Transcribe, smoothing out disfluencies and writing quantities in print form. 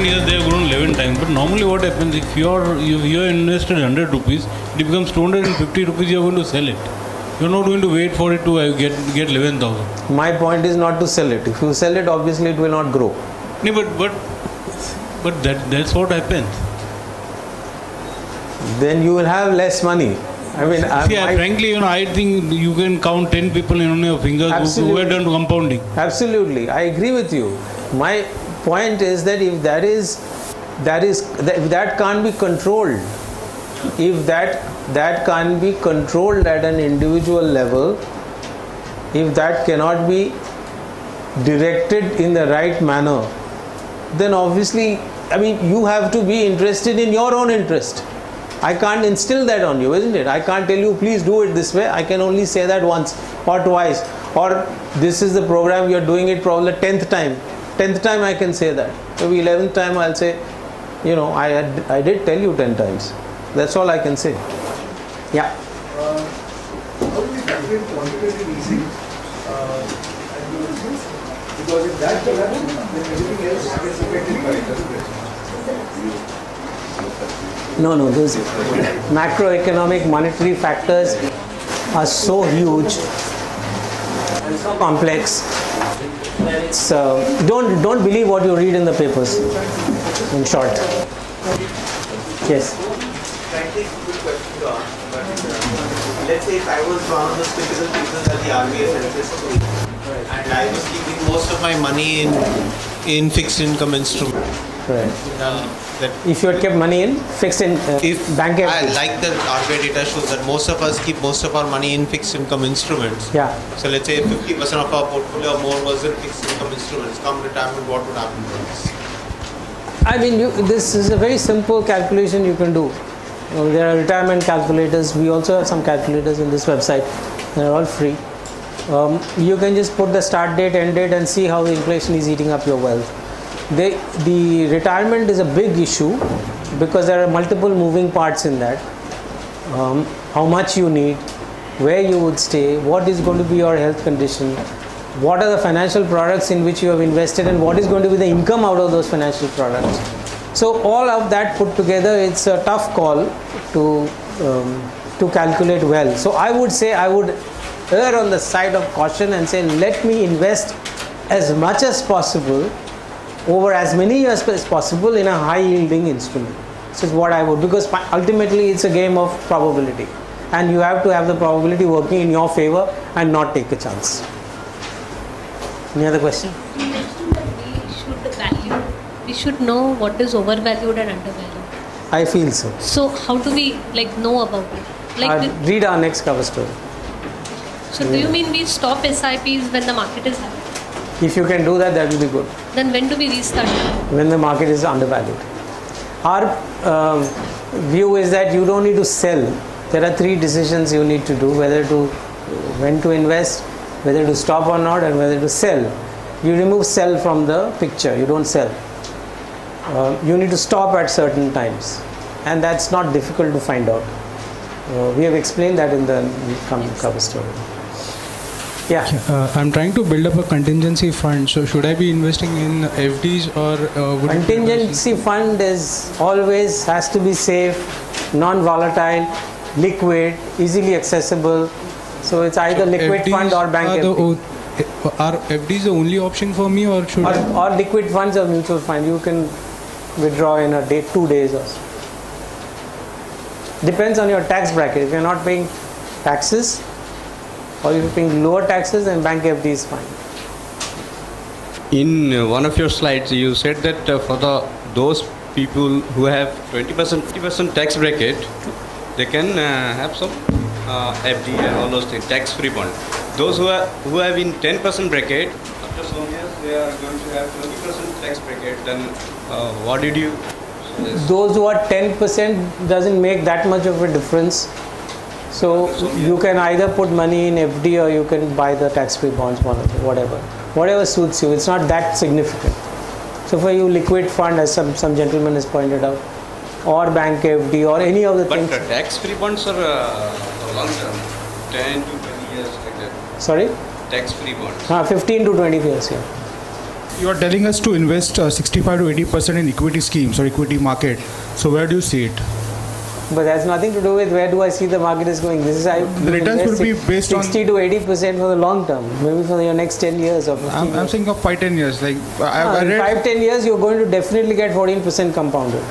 years they have grown 11 times. But normally what happens, if you are invested 100 rupees, it becomes 250 rupees, you are going to sell it. You are not going to wait for it to get 11,000. My point is not to sell it. If you sell it, obviously it will not grow. No, but that's what happens. Then you will have less money. I mean, frankly, I think you can count 10 people on your fingers who have done compounding. Absolutely, I agree with you. My point is that if that can't be controlled, if that can't be controlled at an individual level, if that cannot be directed in the right manner, then obviously, I mean, you have to be interested in your own interest. I can't instill that on you, isn't it? I can't tell you, please do it this way. I can only say that once or twice. Or this is the program, you're doing it probably 10th time. 10th time I can say that. Maybe 11th time I'll say, I did tell you 10 times. That's all I can say. Yeah. How do we calculate quantitative easing and investments? Because if that collapses, then everything else gets affected by it, doesn't it? No, those macroeconomic monetary factors are so huge and so complex that it's don't believe what you read in the papers. In short, yes. Frankly, good question to ask. But let's say if I was one of those typical people that the RBI suggests to me, and I was keeping most of my money in fixed income instruments. Right. If you had kept money in fixed in bank FD. I like the RBI data shows that most of us keep most of our money in fixed income instruments. Yeah. So let's say 50% of our portfolio or more was in fixed income instruments. Come retirement, what would happen to us? I mean, this is a very simple calculation you can do. There are retirement calculators. We also have some calculators in this website. They're all free. You can just put the start date, end date, and see how the inflation is eating up your wealth. The retirement is a big issue because there are multiple moving parts in that. How much you need, where you would stay, what is going to be your health condition, what are the financial products in which you have invested, and what is going to be the income out of those financial products. So all of that put together, it's a tough call to calculate well. So I would say I would err on the side of caution and say, let me invest as much as possible over as many years as possible in a high yielding instrument. This is what I would, because ultimately it's a game of probability and you have to have the probability working in your favor and not take a chance. Any other question? You mentioned that we should know what is overvalued and undervalued. I feel so. So how do we know about it? Read our next cover story. So do you mean we stop SIPs when the market is high? If you can do that, that will be good. Then when do we restart? When the market is undervalued. Our view is that you don't need to sell. There are 3 decisions you need to do: when to invest, whether to stop or not, and whether to sell. You remove sell from the picture. You don't sell. You need to stop at certain times, and that's not difficult to find out. We have explained that in the cover story. Yeah. I'm trying to build up a contingency fund. So should I be investing in FDs or would contingency fund has to be safe, non-volatile, liquid, easily accessible. So it's either liquid FDs fund or bank FD. Are FDs the only option for me, or should or liquid funds or mutual fund? You can withdraw in a day, 2 days or so. Depends on your tax bracket. If you're not paying taxes, or if you're paying lower taxes, then bank FD is fine. In one of your slides, you said that for those people who have 20% tax bracket, they can have some FD and all those things, tax-free bond. Those who have in 10% bracket, after some years they are going to have 20% tax bracket. Then what did you suggest? Those who are 10% doesn't make that much of a difference. So you can either put money in FD or you can buy the tax-free bonds, whatever suits you. It's not that significant. So for you, liquid fund, as some gentleman has pointed out, or bank FD or any of the things. But tax-free bonds are long term, 10 to 20 years like that. Sorry? Tax-free bonds. 15 to 20 years, yeah. You are telling us to invest 65 to 80% in equity schemes or equity market. So where do you see it? But that's nothing to do with where do I see the market is going. This is The returns will be based 60 on. to 80% for the long term, maybe for your next 10 years or 15 years. I'm saying of 5-10 years. Like I In read. 5-10 years, you're going to definitely get 14% compounded.